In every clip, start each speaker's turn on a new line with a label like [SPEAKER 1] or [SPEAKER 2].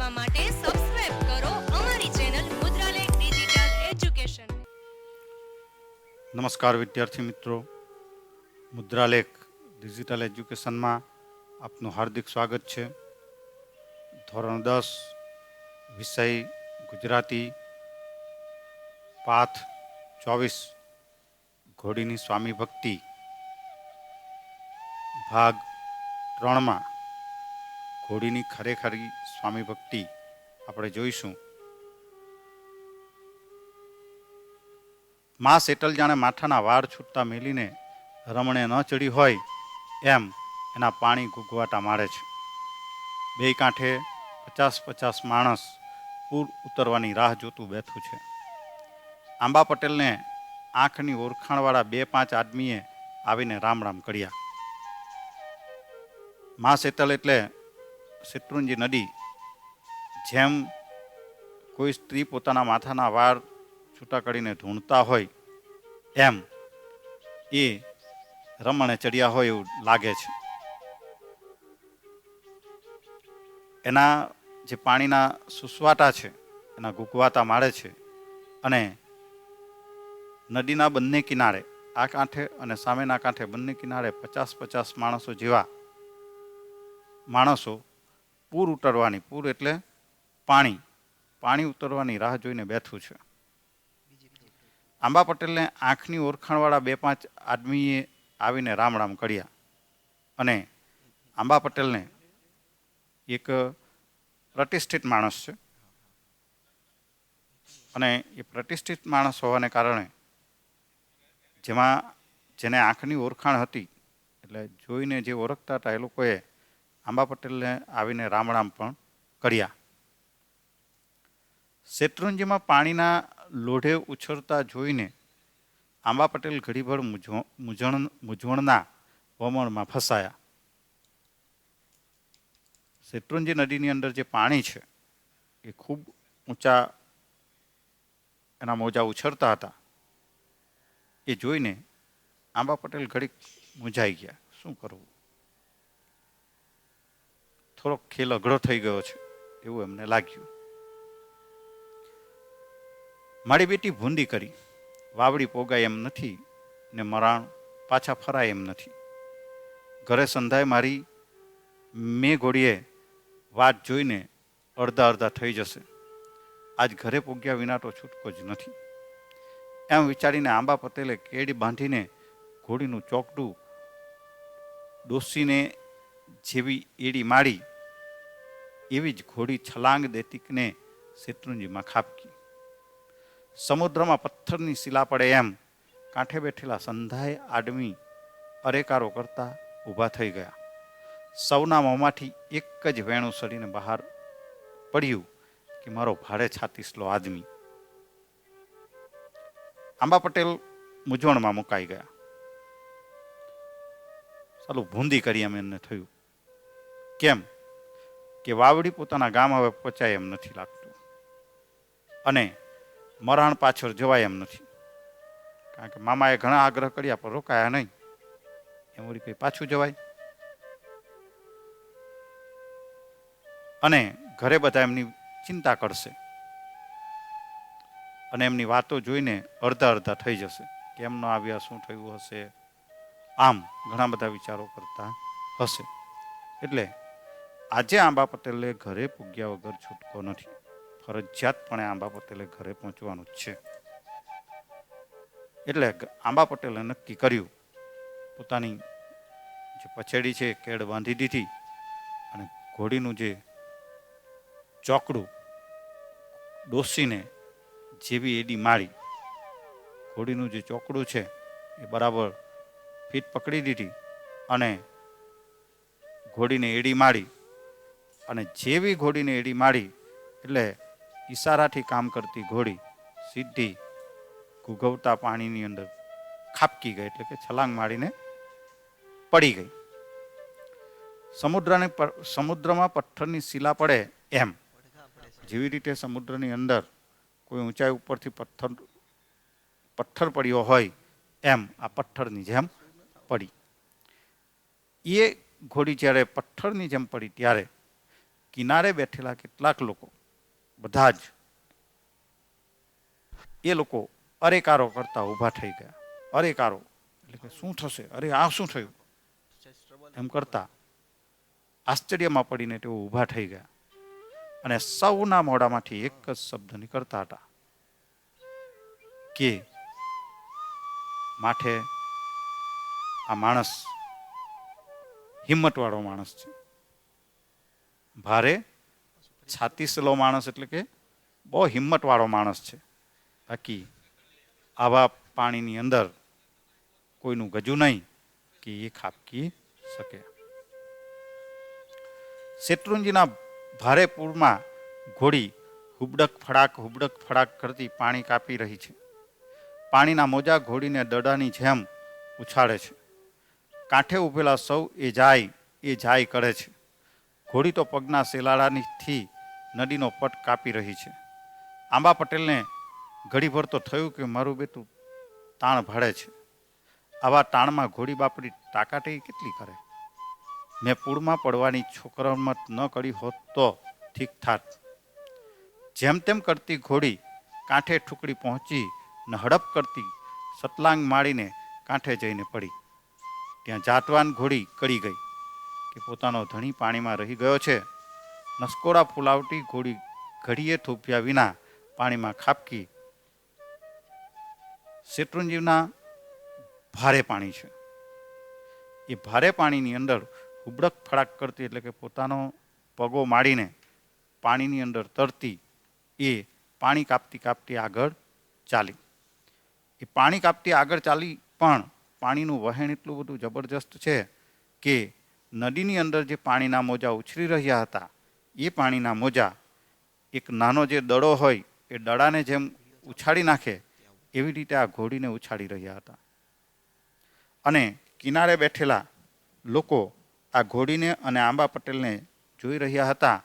[SPEAKER 1] જોવા માટે સબસ્ક્રાઇબ કરો અમારી ચેનલ મુદ્રાલેખ ડિજિટલ એજ્યુકેશન.
[SPEAKER 2] નમસ્કાર વિદ્યાર્થી મિત્રો, મુદ્રાલેખ ડિજિટલ એજ્યુકેશનમાં આપનું હાર્દિક સ્વાગત છે. ધોરણ 10 વિષય ગુજરાતી, પાઠ 24 ઘોડીની સ્વામી ભક્તિ, ભાગ 3માં ઘોડીની ખરેખરી સ્વામી ભક્તિ આપણે જોઈશું. માં સેટલ જાણે માથાના વાળ છૂટતા મેલીને રમણે ન ચડી હોય એમ એના પાણી ઘૂઘવાટા મારે છે. બે કાંઠે 50-50 માણસ પૂર ઉતરવાની રાહ જોતું બેઠું છે. આંબા પટેલને આંખની ઓળખાણવાળા 2-5 આદમીએ આવીને રામ રામ કર્યા. માં સેતલ એટલે શેત્રુંજી નદી. જેમ કોઈ સ્ત્રી પોતાના માથાના વાળ છૂટા કરીને ધૂણતા હોય એમ એ રમણે ચડ્યા હોય એવું લાગે છે. એના જે પાણીના સુસવાટા છે એના ગુગવાતા મારે છે અને નદીના બંને કિનારે, આ કાંઠે અને સામેના કાંઠે બંને કિનારે 50-50 માણસો જેવા માણસો પૂર ઉતરવાની, પૂર એટલે પાણી ઉતરવાની રાહ જોઈને બેઠું છે. આંબા પટેલને આંખની ઓળખાણવાળા 2-5 આદમીએ આવીને રામ રામ કર્યા અને આંબા પટેલને એક પ્રતિષ્ઠિત માણસ છે અને એ પ્રતિષ્ઠિત માણસ હોવાને કારણે જેને આંખની ઓળખાણ હતી એટલે જોઈને જે ઓળખતા હતા એ લોકોએ આંબા પટેલને આવીને રામ રામ પણ કર્યા. શેત્રુંજીમાં પાણીના લોઢે ઉછળતા જોઈને આંબા પટેલ ઘડીભર મૂંઝવણના વમળમાં ફસાયા. શેત્રુંજી નદીની અંદર જે પાણી છે એ ખૂબ ઊંચા એના મોજા ઉછળતા હતા. એ જોઈને આંબા પટેલ ઘડીક મૂંઝાઈ ગયા. શું કરવું? થોડોક ખેલ અઘરો થઈ ગયો છે એવું એમને લાગ્યું. મારી બેટી ભૂંડી કરી, વાવડી પોગાય એમ નથી ને મરાણ પાછા ફરાય એમ નથી. ઘરે સંધાય મારી મેં ઘોડીએ વાત જોઈને અડધા થઈ જશે. આજ ઘરે પોગ્યા વિના તો છૂટકો જ નથી. એમ વિચારીને આંબા પટેલે કેડી બાંધીને ઘોડીનું ચોકડું ડોસીને જેવી એડી મારી એવી જ ઘોડી છલાંગ દેતીકને શેત્રુંજીમાં ખાબકી. સમુદ્રમાં પથ્થરની શિલા પડે એમ કાંઠે બેઠેલા સંધાય આદમી અરેકારો કરતા ઊભા થઈ ગયા. સૌના મોંમાંથી એક જ વેણું સડીને બહાર પડ્યું કે મારો ભારે છાતીસલો આદમી. આંબા પટેલ મૂંઝવણમાં મુકાઈ ગયા. ચાલું ભૂંદી કરી એમ એમને થયું. કેમ કે વાવડી પોતાના ગામ હવે પહોંચાય એમ નથી લાગતું અને મરાણ પાછળ જવાય એમ નથી. કારણ કે મામાએ ઘણા આગ્રહ કર્યા પણ રોકાયા નહીં. એમ વળી કંઈ પાછું જવાય? અને ઘરે બધા એમની ચિંતા કરશે અને એમની વાતો જોઈને અડધા થઈ જશે. કેમ ન આવ્યા, શું થયું હશે, આમ ઘણા બધા વિચારો કરતા હશે. એટલે આજે આંબા પટેલે ઘરે પૂગ્યા વગર છૂટકો નથી. ફરજિયાતપણે આંબા પટેલે ઘરે પહોંચવાનું જ છે. એટલે આંબા પટેલે નક્કી કર્યું, પોતાની જે પછેડી છે કેડ બાંધી દીધી અને ઘોડીનું જે ચોકડું ડોસીને જેવી એડી મારી, ઘોડીનું જે ચોકડું છે એ બરાબર ફીટ પકડી દીધી અને ઘોડીને એડી મારી અને જેવી ઘોડીને એડી મારી એટલે ઈશારાથી કામ કરતી ઘોડી સીધી ઘૂઘવતા પાણીની અંદર ખાબકી ગઈ, એટલે કે છલાંગ મારીને પડી ગઈ. સમુદ્રમાં પથ્થરની શિલા પડે એમ, જેવી રીતે સમુદ્રની અંદર કોઈ ઊંચાઈ ઉપરથી પથ્થર પડ્યો હોય એમ આ પથ્થરની જેમ પડી. એ ઘોડી જ્યારે પથ્થરની જેમ પડી ત્યારે કિનારે બેઠેલા કેટલાક લોકો બધા જ એ લોકો અરેકારો કરતા ઊભા થઈ ગયા. અરેકારો એટલે કે શું થશે, અરે આ શું થયું એમ કરતા આશ્ચર્યમાં પડીને તેઓ ઊભા થઈ ગયા. અને સૌના મોઢામાંથી એક જ શબ્દ નીકળતા હતા કે માથે આ માણસ હિંમતવાળો માણસ છે, ભારે છાતીસલો માણસ, એટલે કે બહુ હિંમતવાળો માણસ છે. બાકી આવા પાણીની અંદર કોઈનું ગજું નહીં કે એ ખાબકી શકે. શેત્રુંજીના ભારે પૂરમાં ઘોડી હુબડક ફડાક કરતી પાણી કાપી રહી છે. પાણીના મોજા ઘોડીને દડાની જેમ ઉછાળે છે. કાંઠે ઉભેલા સૌ એ જાય કરે છે. ઘોડી તો પગના શેલાડાથી નદીનો પટ કાપી રહી છે. આંબા પટેલને ઘડીભર તો થયું કે મારું બેટું તાણ ભાડે છે. આવા તાણમાં ઘોડી બાપડી તાકાત કેટલી કરે. મેં પૂળમાં પડવાની છોકરામત ન કરી હોત તો ઠીક થાત. જેમ તેમ કરતી ઘોડી કાંઠે ઠુકડી પહોંચી ને હડપ કરતી સતલાંગ માળીને કાંઠે જઈને પડી. ત્યાં જાતવાન ઘોડી કડી ગઈ કે પોતાનો ધણી પાણીમાં રહી ગયો છે. નસકોરા ફૂલાવટી ઘોડી ઘડીએ થોભ્યા વિના પાણીમાં ખાબકી. શેત્રુંજીના ભારે પાણી છે. એ ભારે પાણીની અંદર હુબડક ફડાક કરતી, એટલે કે પોતાનો પગો માડીને પાણીની અંદર તરતી એ પાણી કાપતી આગળ ચાલી. એ પાણી કાપતી આગળ ચાલી, પણ પાણીનું વહેણ એટલું બધું જબરજસ્ત છે કે નદીની અંદર જે પાણીના મોજા ઉછળી રહ્યા હતા એ પાણીના મોજા એક નાનો જે દડો હોય એ દડાને જેમ ઉછાળી નાખે એવી રીતે આ ઘોડીને ઉછાળી રહ્યા હતા. અને કિનારે બેઠેલા લોકો આ ઘોડીને અને આંબા પટેલને જોઈ રહ્યા હતા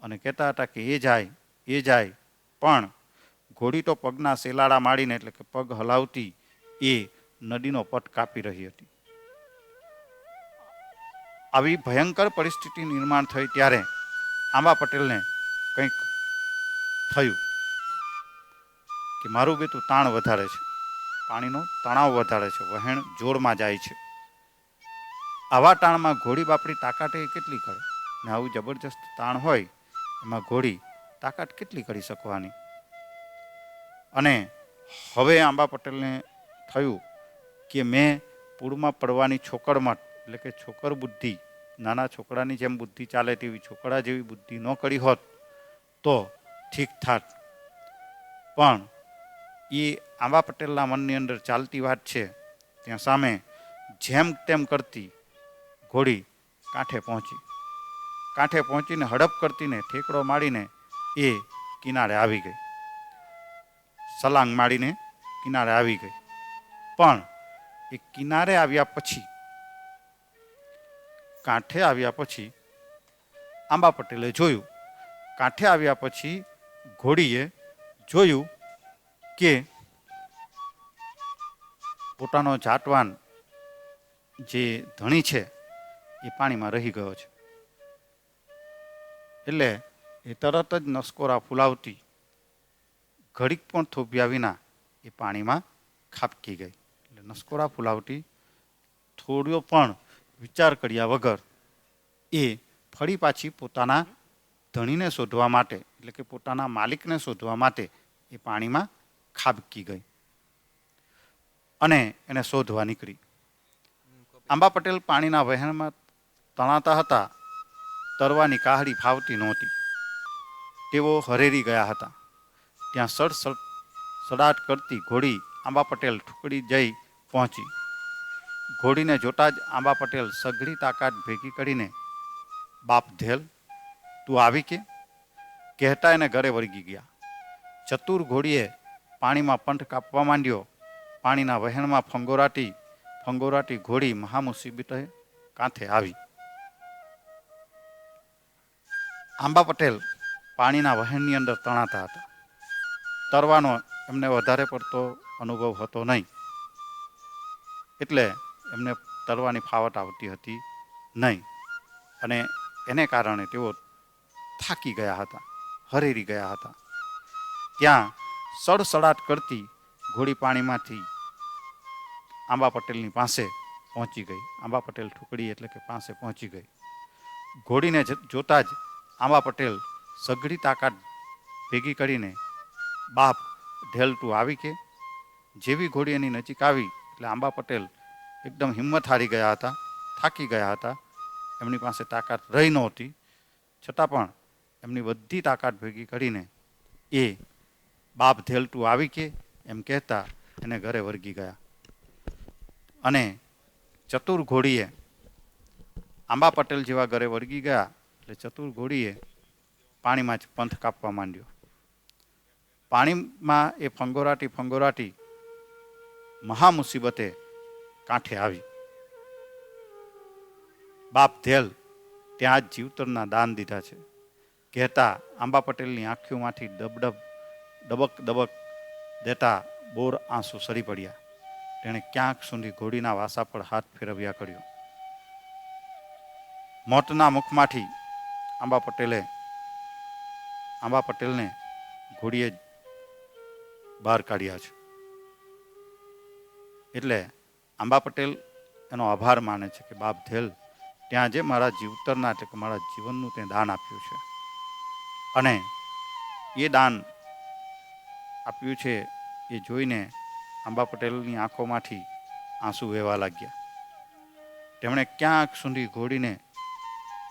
[SPEAKER 2] અને કહેતા હતા કે એ જાય, પણ ઘોડી તો પગના શેલાડા માડીને, એટલે કે પગ હલાવતી એ નદીનો પટ કાપી રહી હતી. આવી ભયંકર પરિસ્થિતિ નિર્માણ થઈ ત્યારે આંબા પટેલને કંઈક થયું કે મારું બેટું તાણ વધારે છે, પાણીનો તણાવ વધારે છે, વહેણ જોરમાં જાય છે. આવા તાણમાં ઘોડી બાપડી તાકાત કેટલી કરે, ને આવું જબરજસ્ત તાણ હોય એમાં ઘોડી તાકાત કેટલી કરી શકવાની. અને હવે આંબા પટેલને થયું કે મેં પૂળમાં પડવાની છોકરમાં, એટલે કે છોકર બુદ્ધિ, નાના છોકરાની જેમ બુદ્ધિ ચાલે તેવી છોકરા જેવી બુદ્ધિ ન કરી હોત તો ઠીક થાત. પણ એ આંબા પટેલના મનની અંદર ચાલતી વાત છે. ત્યાં સામે જેમ તેમ કરતી ઘોડી કાંઠે પહોંચીને હડપ કરતીને ઠેકડો મારીને એ કિનારે આવી ગઈ. સલાંગ મારીને કિનારે આવી ગઈ. પણ એ કિનારે કાંઠે આવ્યા પછી આંબા પટેલે જોયું, કાંઠે આવ્યા પછી ઘોડીએ જોયું કે પોતાનો જાતવાન જે ધણી છે એ પાણીમાં રહી ગયો છે. એટલે એ તરત જ નસકોરા ફૂલાવતી ઘડીક પણ થોભ્યા વિના એ પાણીમાં ખાબકી ગઈ. એટલે નસકોરા ફૂલાવતી થોડો પણ વિચાર કર્યા વગર એ ફરી પાછી પોતાના ધણીને શોધવા માટે, એટલે કે પોતાના માલિકને શોધવા માટે એ પાણીમાં ખાબકી ગઈ અને એને શોધવા નીકળી. આંબા પટેલ પાણીના વહેણમાં તણાતા હતા. તરવાની કાહડી ફાવતી નહોતી. તેઓ હરેરી ગયા હતા. ત્યાં સડાટ કરતી ઘોડી આંબા પટેલ ઠુકડી જઈ પહોંચી. ઘોડીને જોતા જ આંબા પટેલ સઘળી તાકાત ભેગી કરીને, બાપ ધેલ તું આવી કે, કહેતા એને ઘરે વળગી ગયા. ચતુર ઘોડીએ પાણીમાં પંથ કાપવા માંડ્યો. પાણીના વહેણમાં ફંગોરાટી ઘોડી મહામુસીબતે કાંઠે આવી. આંબા પટેલ પાણીના વહેણની અંદર તણાતા હતા. તરવાનો એમને વધારે પડતો અનુભવ હતો નહીં, એટલે એમને તરવાની ફાવટ આવતી હતી નહીં. અને એને કારણે તેઓ થાકી ગયા હતા, હરેરી ગયા હતા. ત્યાં સડસડાટ કરતી ઘોડી પાણીમાંથી આંબા પટેલની પાસે પહોંચી ગઈ. આંબા પટેલ ઠુકડી એટલે કે પાસે પહોંચી ગઈ. ઘોડીને જોતા જ આંબા પટેલ સઘળી તાકાત ભેગી કરીને, બાપ ઢેલ તું આવી કે. જેવી ઘોડી એની નજીક આવી એટલે આંબા પટેલ એકદમ હિંમત હારી ગયા હતા, થાકી ગયા હતા. એમની પાસે તાકાત રહી નહોતી, છતાં પણ એમની બધી તાકાત ભેગી કરીને એ બાપ ઢેલ તું આવી કે એમ કહેતા એને ઘરે વળગી ગયા. અને ચતુર ઘોડીએ આંબા પટેલ જેવા ઘરે વળગી ગયા એટલે ચતુર ઘોડીએ પાણીમાં જ પંથ કાપવા માંડ્યો. પાણીમાં એ ફંગોરાટી મહા મુસીબતે કાંઠે આવી. બાપ ધેલ ત્યાં જ જીવતરના દાન દીધા છે. કહેતા આંબા પટેલની આંખોમાંથી ડબક દેતા બોર આંસુ સરી પડ્યા. તેણે ક્યાંક સુધી ઘોડીના વાસા પર હાથ ફેરવ્યા કર્યો. મોતના મુખમાંથી આંબા પટેલને ઘોડીએ બહાર કાઢ્યા છે. એટલે આંબા પટેલ એનો આભાર માને છે કે બાપ ધેલ ત્યાં જે મારા જીવતરના એટલે કે મારા જીવનનું તે દાન આપ્યું છે. અને એ દાન આપ્યું છે એ જોઈને આંબા પટેલની આંખોમાંથી આંસુ વહેવા લાગ્યા. તેમણે ક્યાંક સુધી ઘોડીને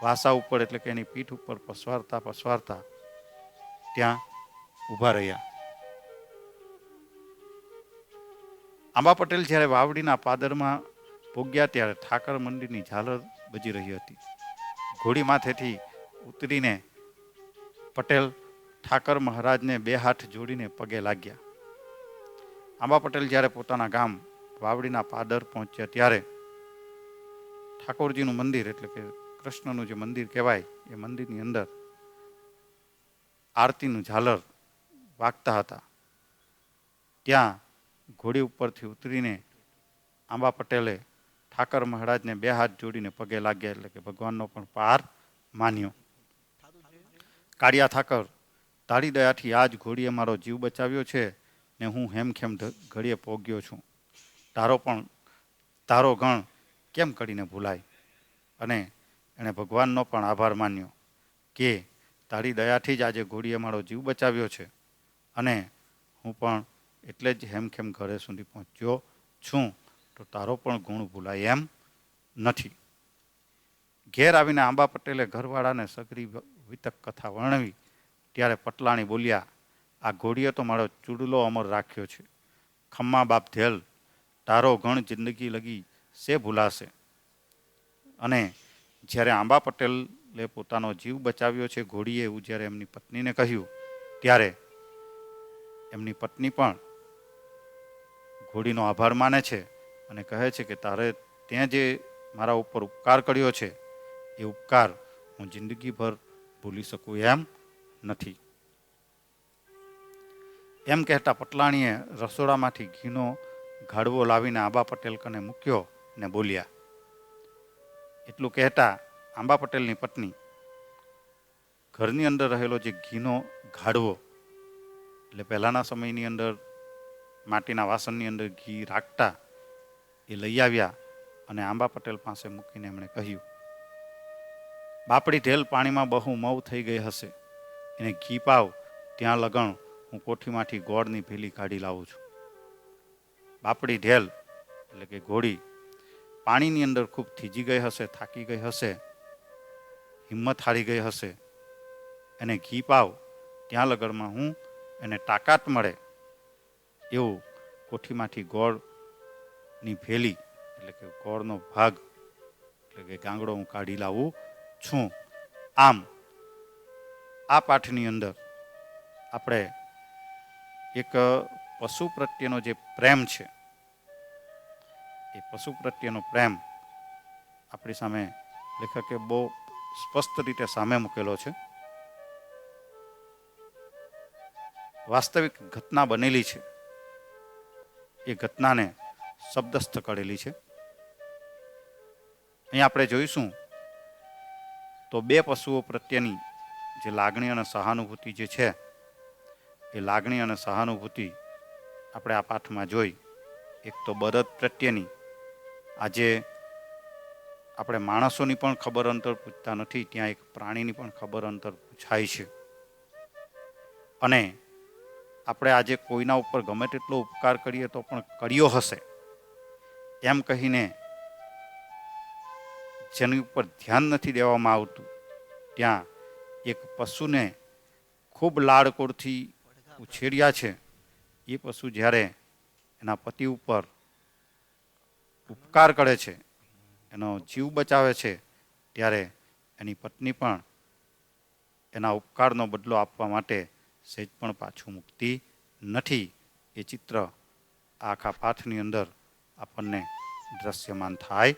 [SPEAKER 2] વાસા ઉપર એટલે કે એની પીઠ ઉપર પસવારતા ત્યાં ઊભા રહ્યા. આંબા પટેલ જ્યારે વાવડીના પાદરમાં પહોંચ્યા ત્યારે ઠાકર મંદિરની ઝાલર બજી રહી હતી. ઘોડી માથેથી ઉતરીને પટેલ ઠાકર મહારાજને બે હાથ જોડીને પગે લાગ્યા. આંબા પટેલ જ્યારે પોતાના ગામ વાવડીના પાદર પહોંચ્યા ત્યારે ઠાકોરજીનું મંદિર એટલે કે કૃષ્ણનું જે મંદિર કહેવાય એ મંદિરની અંદર આરતીનું ઝાલર વાગતા હતા. ત્યાં ઘોડી ઉપરથી ઉતરીને આંબા પટેલે ઠાકર મહારાજને બે હાથ જોડીને પગે લાગ્યા એટલે કે ભગવાનનો પણ પાર માન્યો. કાળિયા ઠાકર, તારી દયાથી આજ ઘોડીએ મારો જીવ બચાવ્યો છે ને હું હેમખેમ ઘડીએ પોગ્યો છું. તારો ગણ કેમ કરીને ભૂલાય. અને એણે ભગવાનનો પણ આભાર માન્યો કે તારી દયાથી જ આજે ઘોડીએ મારો જીવ બચાવ્યો છે અને હું પણ એટલે જ હેમખેમ ઘરે સુધી પહોંચ્યો છું, તો તારો પણ ગુણ ભૂલાય એમ નથી. ઘેર આવીને આંબા પટેલે ઘરવાળાને સઘળી વિતક કથા વર્ણવી ત્યારે પટલાણી બોલ્યા, આ ઘોડીએ તો મારો ચૂડલો અમર રાખ્યો છે. ખમ્મા બાપ ધેલ, તારો ગણ જિંદગી લગી સે ભૂલાશે. અને જ્યારે આંબા પટેલે પોતાનો જીવ બચાવ્યો છે ઘોડીએ એવું જ્યારે એમની પત્નીને કહ્યું ત્યારે એમની પત્ની પણ ઘોડીનો આભાર માને છે અને કહે છે કે તે જે મારા ઉપર ઉપકાર કર્યો છે એ ઉપકાર હું જિંદગીભર ભૂલી શકું એમ નથી. એમ કહેતા પટલાણીએ રસોડામાંથી ઘીનો ઘાડવો લાવીને આંબા પટેલ કને મૂક્યો ને બોલ્યા. એટલું કહેતા આંબા પટેલની પત્ની ઘરની અંદર રહેલો જે ઘીનો ઘાડવો એટલે પહેલાના સમયની અંદર માટીના વાસણની અંદર ઘી રાખતા એ લઈ આવ્યા અને આંબા પટેલ પાસે મૂકીને એમણે કહ્યું, બાપડી ઢેલ પાણીમાં બહુ મવ થઈ ગઈ હશે, એને ઘી પાવ ત્યાં લગણ હું કોઠીમાંથી ગોળની ભેલી કાઢી લાવું છું. બાપડી ઢેલ એટલે કે ઘોડી પાણીની અંદર ખૂબ થીજી ગઈ હશે, થાકી ગઈ હશે, હિંમત હારી ગઈ હશે. એને ઘી પાવ ત્યાં લગણમાં હું એને તાકાત મળે એવું કોઠીમાંથી ગોળની ભેલી એટલે કે ગોળનો ભાગ એટલે કે ગાંગડો હું કાઢી લાવું છું. આમ આ પાઠની અંદર આપણે એક પશુ પ્રત્યેનો જે પ્રેમ છે એ પશુ પ્રત્યેનો પ્રેમ આપણી સામે લેખકે બહુ સ્પષ્ટ રીતે સામે મૂકેલો છે. વાસ્તવિક ઘટના બનેલી છે એ ઘટનાને શબ્દસ્થ કરેલી છે. અહીં આપણે જોઈશું તો બે પશુઓ પ્રત્યેની જે લાગણી અને સહાનુભૂતિ જે છે એ લાગણી અને સહાનુભૂતિ આપણે આ પાઠમાં જોઈ. એક તો બળદ પ્રત્યેની, આજે આપણે માણસોની પણ ખબર અંતર પૂછતા નથી, ત્યાં એક પ્રાણીની પણ ખબર અંતર પૂછાય છે. અને આપણે આજે કોઈના ઉપર ગમે તેટલો ઉપકાર કરીએ તો પણ કર્યો હશે એમ કહીને જેની ઉપર ધ્યાન નથી દેવામાં આવતું, ત્યાં એક પશુને ખૂબ લાડકોડથી ઉછેર્યા છે, એ પશુ જ્યારે એના પતિ ઉપર ઉપકાર કરે છે, એનો જીવ બચાવે છે, ત્યારે એની પત્ની પણ એના ઉપકારનો બદલો આપવા માટે સહેજ પણ પાછું મૂકતી નથી. એ ચિત્ર આખા પાઠની અંદર આપણને દ્રશ્યમાન થાય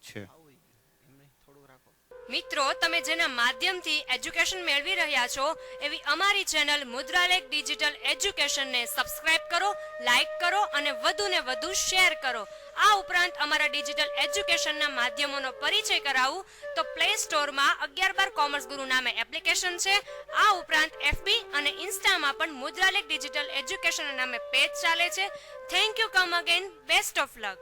[SPEAKER 2] છે.
[SPEAKER 1] મિત્રો, તમે જેના માધ્યમથી એજ્યુકેશન મેળવી રહ્યા છો એવી અમારી ચેનલ મુદ્રાલેખ ડિજિટલ એજ્યુકેશનને સબસ્ક્રાઇબ કરો, લાઇક કરો અને વધુને વધુ શેર કરો. આ ઉપરાંત અમારા ડિજિટલ એજ્યુકેશનના માધ્યમોનો પરિચય કરાવું તો પ્લે સ્ટોરમાં 11/12 કોમર્સ ગુરુ નામે એપ્લિકેશન છે. આ ઉપરાંત FB અને ઇન્સ્ટામાં પણ મુદ્રાલેખ ડિજિટલ એજ્યુકેશન નામે પેજ ચાલે છે. Thank you. Come again. Best of luck.